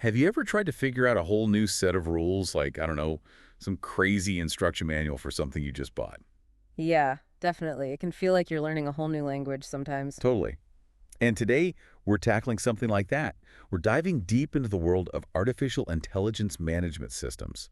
Have you ever tried to figure out a whole new set of rules, like, I don't know, some crazy instruction manual for something you just bought? Yeah, definitely. It can feel like you're learning a whole new language sometimes. Totally. And today, we're tackling something like that. We're diving deep into the world of artificial intelligence management systems.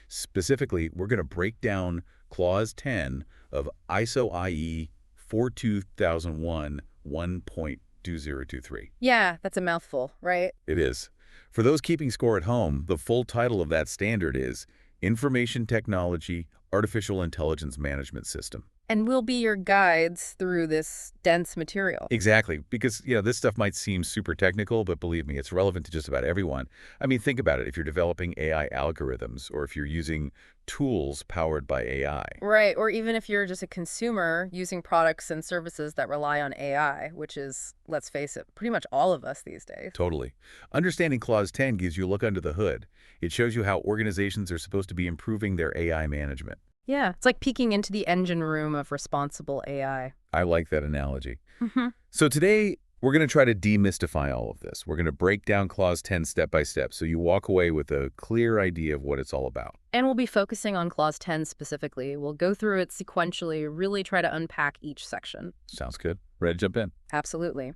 Specifically, we're going to break down Clause 10 of ISO IE 42001 1.2023. Yeah, that's a mouthful, right? It is. For those keeping score at home, the full title of that standard is Information Technology Artificial Intelligence Management System. And we'll be your guides through this dense material. Exactly, because this stuff might seem super technical, but believe me, it's relevant to just about everyone. I mean, think about it. If you're developing AI algorithms or if you're using tools powered by AI. Right, or even if you're just a consumer using products and services that rely on AI, which is, let's face it, pretty much all of us these days. Totally. Understanding Clause 10 gives you a look under the hood. It shows you how organizations are supposed to be improving their AI management. Yeah, it's like peeking into the engine room of responsible AI. I like that analogy. hmm So today, we're going to try to demystify all of this. We're going to break down Clause 10 step by step so you walk away with a clear idea of what it's all about. And we'll be focusing on Clause 10 specifically. We'll go through it sequentially, really try to unpack each section. Sounds good. Ready to jump in? Absolutely.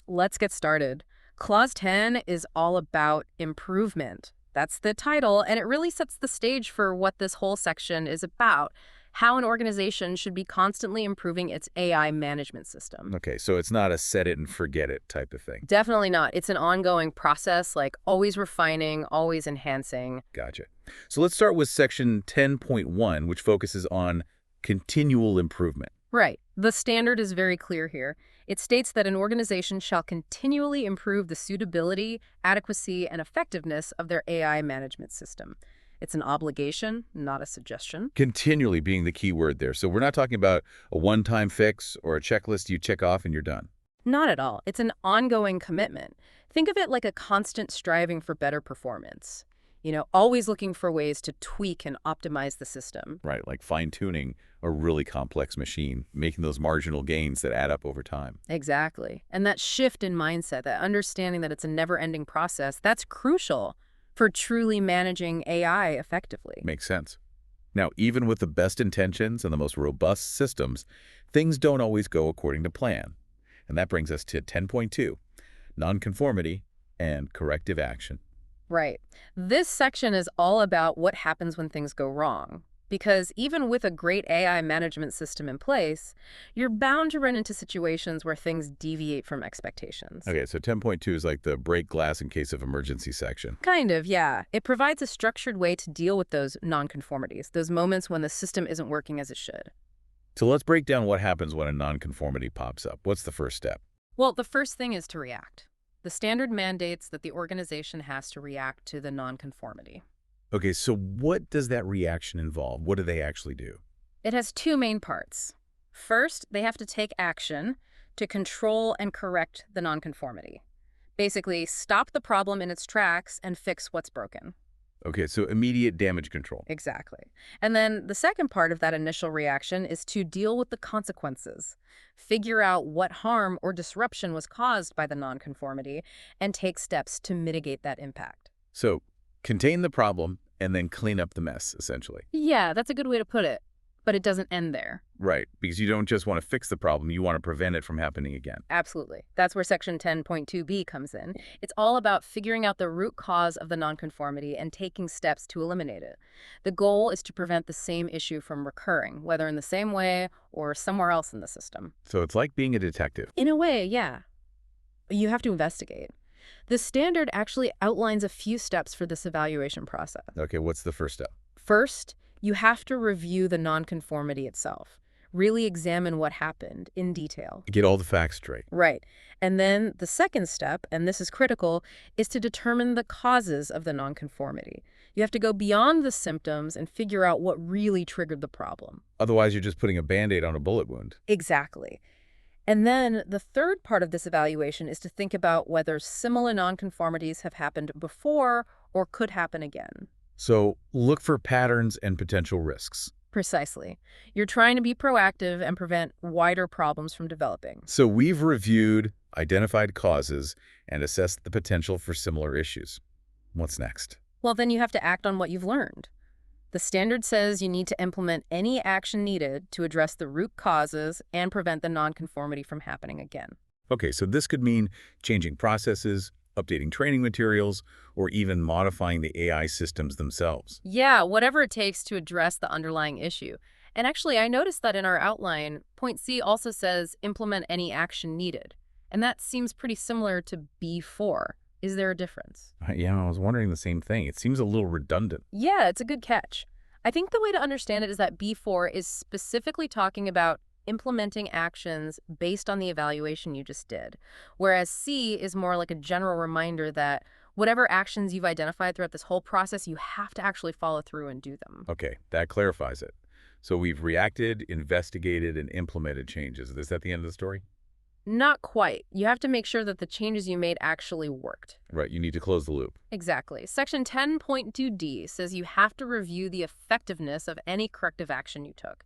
Let's get started. Clause 10 is all about improvement. That's the title, and it really sets the stage for what this whole section is about, how an organization should be constantly improving its AI management system. Okay, so it's not a set it and forget it type of thing. Definitely not. It's an ongoing process, like always refining, always enhancing. Gotcha. So let's start with section 10.1, which focuses on continual improvement. Right. The standard is very clear here. It states that an organization shall continually improve the suitability, adequacy, and effectiveness of their AI management system. It's an obligation, not a suggestion. Continually being the key word there. So we're not talking about a one-time fix or a checklist you check off and you're done. Not at all. It's an ongoing commitment. Think of it like a constant striving for better performance. Always looking for ways to tweak and optimize the system. Right, like fine-tuning a really complex machine, making those marginal gains that add up over time. Exactly. And that shift in mindset, that understanding that it's a never-ending process, that's crucial for truly managing AI effectively. Makes sense. Now, even with the best intentions and the most robust systems, things don't always go according to plan. And that brings us to 10.2, nonconformity and corrective action. Right. This section is all about what happens when things go wrong. Because even with a great AI management system in place, you're bound to run into situations where things deviate from expectations. Okay, so 10.2 is like the break glass in case of emergency section. Kind of, yeah. It provides a structured way to deal with those nonconformities, those moments when the system isn't working as it should. So let's break down what happens when a nonconformity pops up. What's the first step? Well, the first thing is to react. The standard mandates that the organization has to react to the nonconformity. Okay, so what does that reaction involve? What do they actually do? It has two main parts. First, they have to take action to control and correct the nonconformity. Basically, stop the problem in its tracks and fix what's broken. Okay, so immediate damage control. Exactly. And then the second part of that initial reaction is to deal with the consequences. Figure out what harm or disruption was caused by the nonconformity and take steps to mitigate that impact. So contain the problem and then clean up the mess, essentially. Yeah, that's a good way to put it. But it doesn't end there. Right, because you don't just want to fix the problem, you want to prevent it from happening again. Absolutely. That's where section 10.2b comes in. It's all about figuring out the root cause of the nonconformity and taking steps to eliminate it. The goal is to prevent the same issue from recurring, whether in the same way or somewhere else in the system. So it's like being a detective. In a way, yeah. You have to investigate. The standard actually outlines a few steps for this evaluation process. Okay, what's the first step? First, you have to review the nonconformity itself. Really examine what happened in detail. Get all the facts straight. Right. And then the second step, and this is critical, is to determine the causes of the nonconformity. You have to go beyond the symptoms and figure out what really triggered the problem. Otherwise, you're just putting a Band-Aid on a bullet wound. Exactly. And then the third part of this evaluation is to think about whether similar nonconformities have happened before or could happen again. So look for patterns and potential risks. Precisely. You're trying to be proactive and prevent wider problems from developing. So we've reviewed, identified causes, and assessed the potential for similar issues. What's next? Well, then you have to act on what you've learned. The standard says you need to implement any action needed to address the root causes and prevent the nonconformity from happening again. Okay, so this could mean changing processes, updating training materials, or even modifying the AI systems themselves. Yeah, whatever it takes to address the underlying issue. And actually, I noticed that in our outline, point C also says implement any action needed. And that seems pretty similar to B4. Is there a difference? Yeah, I was wondering the same thing. It seems a little redundant. Yeah, it's a good catch. I think the way to understand it is that B4 is specifically talking about implementing actions based on the evaluation you just did, whereas C is more like a general reminder that whatever actions you've identified throughout this whole process, you have to actually follow through and do them. Okay, that clarifies it. So we've reacted, investigated, and implemented changes. Is that the end of the story? Not quite. You have to make sure that the changes you made actually worked. Right, you need to close the loop. Exactly. Section 10.2D says you have to review the effectiveness of any corrective action you took.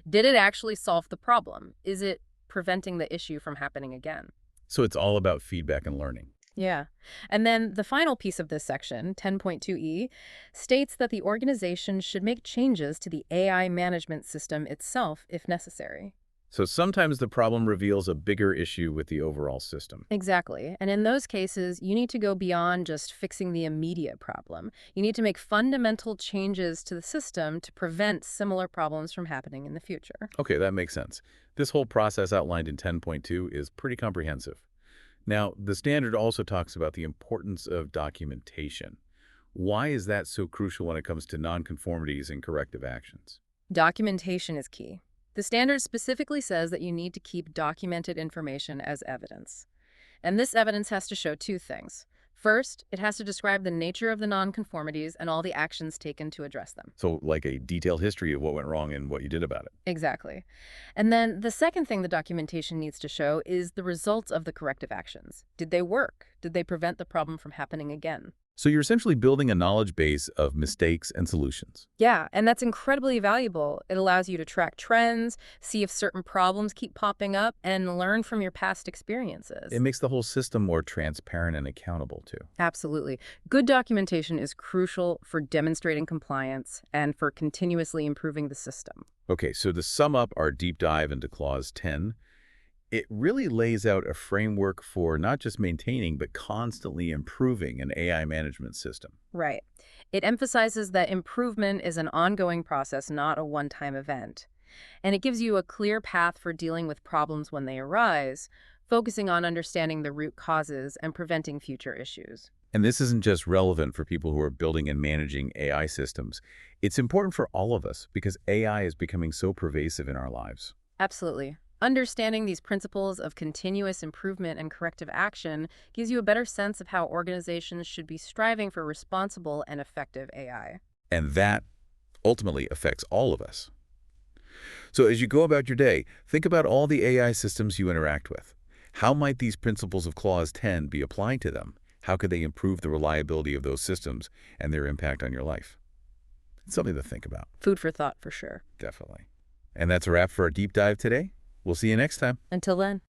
Did it actually solve the problem? Is it preventing the issue from happening again? So it's all about feedback and learning. Yeah. And then the final piece of this section, 10.2E, states that the organization should make changes to the AI management system itself if necessary. So sometimes the problem reveals a bigger issue with the overall system. Exactly. And in those cases, you need to go beyond just fixing the immediate problem. You need to make fundamental changes to the system to prevent similar problems from happening in the future. Okay, that makes sense. This whole process outlined in 10.2 is pretty comprehensive. Now, the standard also talks about the importance of documentation. Why is that so crucial when it comes to nonconformities and corrective actions? Documentation is key. The standard specifically says that you need to keep documented information as evidence. And this evidence has to show two things. First, it has to describe the nature of the nonconformities and all the actions taken to address them. So like a detailed history of what went wrong and what you did about it. Exactly. And then the second thing the documentation needs to show is the results of the corrective actions. Did they work? Did they prevent the problem from happening again? So you're essentially building a knowledge base of mistakes and solutions. Yeah, and that's incredibly valuable. It allows you to track trends, see if certain problems keep popping up, and learn from your past experiences. It makes the whole system more transparent and accountable too. Absolutely. Good documentation is crucial for demonstrating compliance and for continuously improving the system. Okay, so to sum up our deep dive into Clause 10, it really lays out a framework for not just maintaining, but constantly improving an AI management system. Right. It emphasizes that improvement is an ongoing process, not a one-time event. And it gives you a clear path for dealing with problems when they arise, focusing on understanding the root causes and preventing future issues. And this isn't just relevant for people who are building and managing AI systems. It's important for all of us because AI is becoming so pervasive in our lives. Absolutely. Understanding these principles of continuous improvement and corrective action gives you a better sense of how organizations should be striving for responsible and effective AI. And that ultimately affects all of us. So as you go about your day, think about all the AI systems you interact with. How might these principles of Clause 10 be applied to them? How could they improve the reliability of those systems and their impact on your life? It's something to think about. Food for thought, for sure. Definitely. And that's a wrap for our deep dive today. We'll see you next time. Until then.